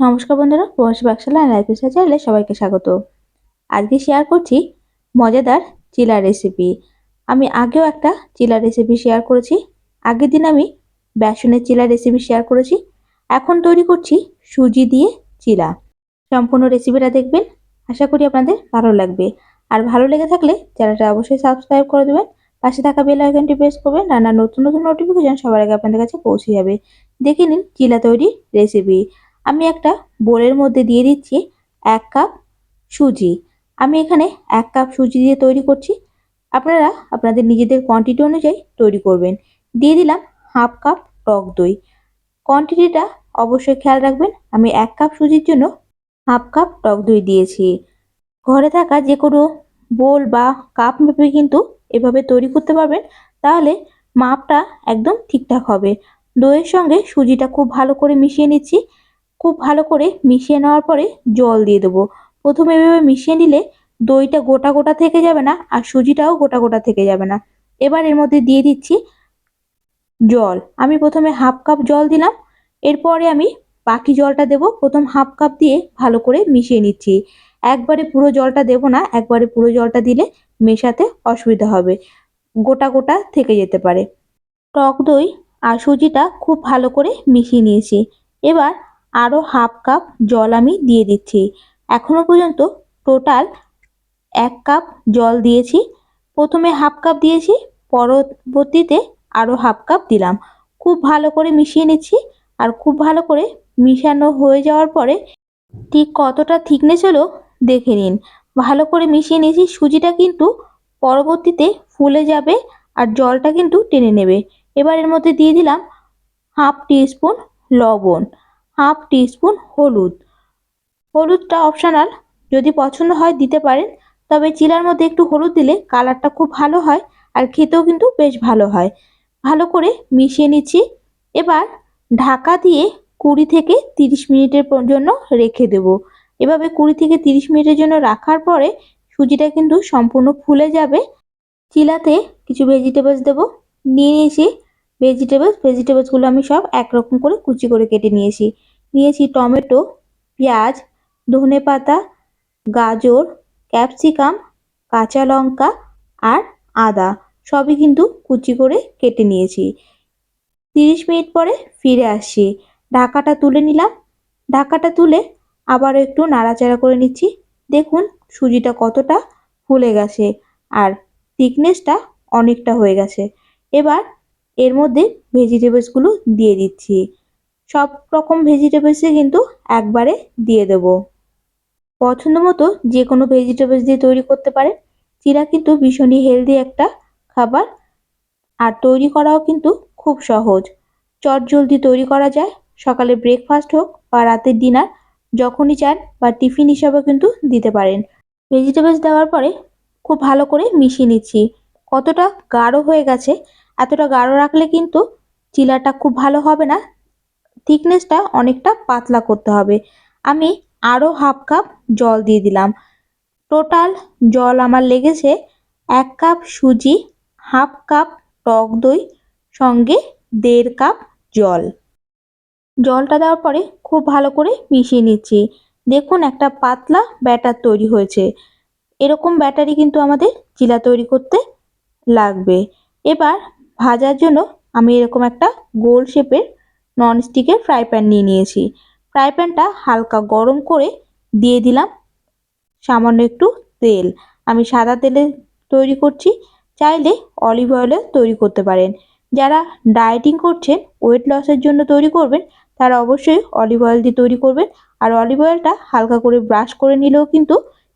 নমস্কার বন্ধুরা, প্রবাসী পাকশালা আর লাইফস্টাইল চ্যানেলে সবাইকে স্বাগত। আজকে শেয়ার করছি মজাদার চিলা রেসিপি। আমি আগেও একটা চিলা রেসিপি শেয়ার করেছি। আগের দিন আমি বেসনের চিলা রেসিপি শেয়ার করেছি। এখন তৈরি করছি সুজি দিয়ে চিলা। সম্পূর্ণ রেসিপিটা দেখবেন, আশা করি আপনাদের ভালো লাগবে। আর ভালো লেগে থাকলে চ্যানেলটা অবশ্যই সাবস্ক্রাইব করে দেবেন, পাশে থাকা বেল আইকনটি প্রেস করবেন, রান্নার নতুন নতুন নোটিফিকেশন সবার আগে আপনাদের কাছে পৌঁছে যাবে। দেখে নিন চিলা তৈরির রেসিপি। আমি একটা বোলের মধ্যে দিয়ে দিচ্ছি 1 কাপ সুজি। আমি এখানে 1 কাপ সুজি দিয়ে তৈরি করছি। আপনারা আপনাদের নিজেদের কোয়ান্টিটি অনুযায়ী তৈরি করবেন। দিয়ে দিলাম হাফ কাপ টক দই। কোয়ান্টিটিটা অবশ্যই খেয়াল রাখবেন। আমি 1 কাপ সুজির জন্য হাফ কাপ টক দই দিয়েছি। ঘরে থাকা যে কোনো বোল বা কাপ মেপে কিন্তু এভাবে তৈরি করতে পারবেন, তাহলে মাপটা একদম ঠিকঠাক হবে। দইয়ের সঙ্গে সুজিটা খুব ভালো করে মিশিয়ে নিচ্ছি। খুব ভালো করে মিশিয়ে নেওয়ার পরে জল দিয়ে দেবো। প্রথমে এভাবে মিশিয়ে নিলে দইটা গোটা গোটা থেকে যাবে না, আর সুজিটাও গোটা গোটা থেকে যাবে না। এবার এর মধ্যে দিয়ে দিচ্ছি জল। আমি প্রথমে হাফ কাপ জল দিলাম, এরপরে আমি বাকি জলটা দেব। প্রথম হাফ কাপ দিয়ে ভালো করে মিশিয়ে নিচ্ছি। একবারে পুরো জলটা দেব না, একবারে পুরো জলটা দিলে মেশাতে অসুবিধা হবে, গোটা গোটা থেকে যেতে পারে। টক দই আর সুজিটা খুব ভালো করে মিশিয়ে নিয়েছি। এবার আরও হাফ কাপ জল আমি দিয়ে দিচ্ছি। এখনো পর্যন্ত টোটাল 1 কাপ জল দিয়েছি। প্রথমে হাফ কাপ দিয়েছি, পরবর্তীতে আরও হাফ কাপ দিলাম। খুব ভালো করে মিশিয়ে নিচ্ছি। আর খুব ভালো করে মিশানো হয়ে যাওয়ার পরে ঠিক কতটা থিকনেস হলো দেখে নিন। ভালো করে মিশিয়ে নিয়েছি। সুজিটা কিন্তু পরবর্তীতে ফুলে যাবে আর জলটা কিন্তু টেনে নেবে। এবার এর মধ্যে দিয়ে দিলাম হাফ টিস্পুন লবণ, হাফ টিস্পুন হলুদ। হলুদটা অপশনাল, যদি পছন্দ হয় দিতে পারেন। তবে চিলার মধ্যে একটু হলুদ দিলে কালারটা খুব ভালো হয় আর খেতেও কিন্তু বেশ ভালো হয়। ভালো করে মিশিয়ে নিচ্ছি। এবার ঢাকা দিয়ে 20 থেকে 30 মিনিটের জন্য রেখে দেব। এভাবে 20 থেকে 30 মিনিটের জন্য রাখার পরে সুজিটা কিন্তু সম্পূর্ণ ফুলে যাবে। চিলাতে কিছু ভেজিটেবলস দেবো। নিয়ে নিয়েছি ভেজিটেবলসগুলো আমি সব একরকম করে কুচি করে কেটে নিয়েছি টমেটো, পেঁয়াজ, ধনেপাতা, গাজর, ক্যাপসিকাম, কাঁচা লঙ্কা আর আদা সবই কিন্তু কুচি করে কেটে নিয়েছি। 30 মিনিট পরে ফিরে আসছি। ঢাকাটা তুলে নিলাম। ঢাকাটা তুলে আবারও একটু নাড়াচাড়া করে নিচ্ছি। দেখুন সুজিটা কতটা ফুলে গেছে আর থিকনেসটা অনেকটা হয়ে গেছে। এবার এর মধ্যে ভেজিটেবলসগুলো দিয়ে দিচ্ছি। সব রকম ভেজিটেবলসই কিন্তু একবারে দিয়ে দেব। পছন্দ মতো যে কোনো ভেজিটেবলস দিয়ে তৈরি করতে পারেন। চিলা কিন্তু ভীষণই হেলদি একটা খাবার, আর তৈরি করাও কিন্তু খুব সহজ। চটজলদি তৈরি করা যায়। সকালে ব্রেকফাস্ট হোক বা রাতের ডিনার, যখনই চান বা টিফিন হিসাবেও কিন্তু দিতে পারেন। ভেজিটেবলস দেওয়ার পরে খুব ভালো করে মিশিয়ে নিচ্ছি। কতটা গাঢ় হয়ে গেছে, এতটা গাঢ় রাখলে কিন্তু চিলাটা খুব ভালো হবে না। থিকনেসটা অনেকটা পাতলা করতে হবে। আমি আরও হাফ কাপ জল দিয়ে দিলাম। টোটাল জল আমার লেগেছে 1 কাপ সুজি, হাফ কাপ টক দই, সঙ্গে 1.5 কাপ জল। জলটা দেওয়ার পরে খুব ভালো করে মিশিয়ে নিচ্ছি। দেখুন একটা পাতলা ব্যাটার তৈরি হয়েছে। এরকম ব্যাটারই কিন্তু আমাদের চিলা তৈরি করতে লাগবে। এবার ভাজার জন্য আমি এরকম একটা গোল শেপের ননস্টিকের ফ্রাই প্যান নিয়ে নিয়েছি। ফ্রাই প্যানটা হালকা গরম করে দিয়ে দিলাম সামান্য একটু তেল। আমি সাদা তেলে তৈরি করছি, চাইলে অলিভ অয়েলে তৈরি করতে পারেন। যারা ডায়েটিং করছেন, ওয়েট লসের জন্য তৈরি করবেন, তারা অবশ্যই অলিভ অয়েল দিয়ে তৈরি করবেন। আর অলিভ অয়েলটা হালকা করে ব্রাশ করে নিলেও কিন্তু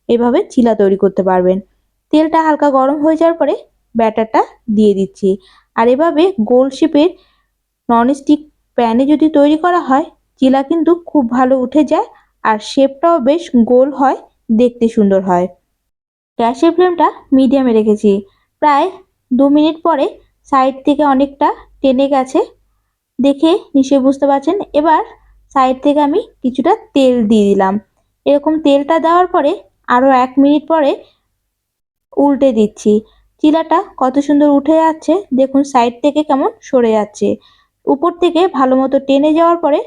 এভাবে চিলা তৈরি করতে পারবেন। তেলটা হালকা গরম হয়ে যাওয়ার পরে ব্যাটারটা দিয়ে দিচ্ছি। আর এভাবে গোল শেপের ননস্টিক প্যানে যদি তৈরি করা হয়, চিলা কিন্তু খুব ভালো উঠে যায় আর শেপটাও বেশ গোল হয়, দেখতে সুন্দর হয়। গ্যাসের ফ্লেমটা মিডিয়ামে রেখেছি। প্রায় 2 মিনিট পরে সাইড থেকে অনেকটা টেনে গেছে, দেখে নিশ্চয়ই বুঝতে পারছেন। এবার সাইড থেকে আমি কিছুটা তেল দিয়ে দিলাম। এরকম তেলটা দেওয়ার পরে আরও 1 মিনিট পরে উল্টে দিচ্ছি। চিলাটা কত সুন্দর উঠে যাচ্ছে, দেখুন সাইড থেকে কেমন সরে যাচ্ছে। উপর থেকে ভালো মতো টেনে যাওয়ার পরে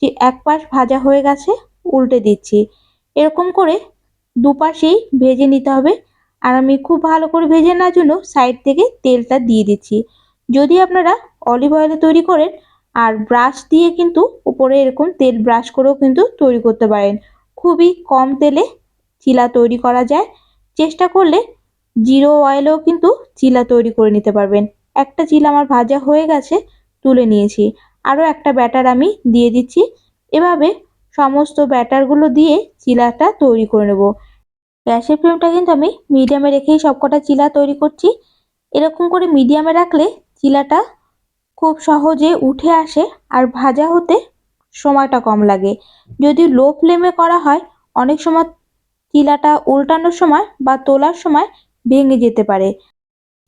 যে এক পাশ ভাজা হয়ে গেছে উল্টে দিচ্ছি। এরকম করে দুপাশেই ভেজে নিতে হবে। আর আমি খুব ভালো করে ভেজে নেওয়ার জন্য সাইড থেকে তেলটা দিয়ে দিচ্ছি। যদি আপনারা অলিভ অয়েলে তৈরি করেন আর ব্রাশ দিয়ে কিন্তু উপরে এরকম তেল ব্রাশ করেও কিন্তু তৈরি করতে পারেন। খুবই কম তেলে চিলা তৈরি করা যায়। চেষ্টা করলে জিরো অয়েলেও কিন্তু চিলা তৈরি করে নিতে পারবেন। একটা চিলা আমার ভাজা হয়ে গেছে, তুলে নিয়েছি। আরও একটা ব্যাটার আমি দিয়ে দিচ্ছি। এভাবে সমস্ত ব্যাটারগুলো দিয়ে চিলাটা তৈরি করে নেব। গ্যাসের ফ্লেমটা কিন্তু আমি মিডিয়ামে রেখেই সবকটা চিলা তৈরি করছি। এরকম করে মিডিয়ামে রাখলে চিলাটা খুব সহজে উঠে আসে আর ভাজা হতে সময়টা কম লাগে। যদি লো ফ্লেমে করা হয় অনেক সময় চিলাটা উল্টানোর সময় বা তোলার সময় ভেঙে যেতে পারে।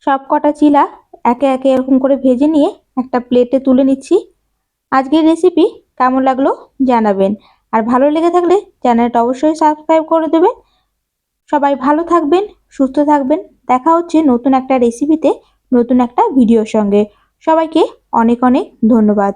সবকটা চিলা একে একে এরকম করে ভেজে নিয়ে একটা প্লেটে তুলে নিচ্ছি। আজকের রেসিপি কেমন লাগলো জানাবেন। আর ভালো লেগে থাকলে চ্যানেলটা অবশ্যই সাবস্ক্রাইব করে দেবেন। সবাই ভালো থাকবেন, সুস্থ থাকবেন। দেখা হচ্ছে নতুন একটা রেসিপিতে, নতুন একটা ভিডিওর সঙ্গে। সবাইকে অনেক অনেক ধন্যবাদ।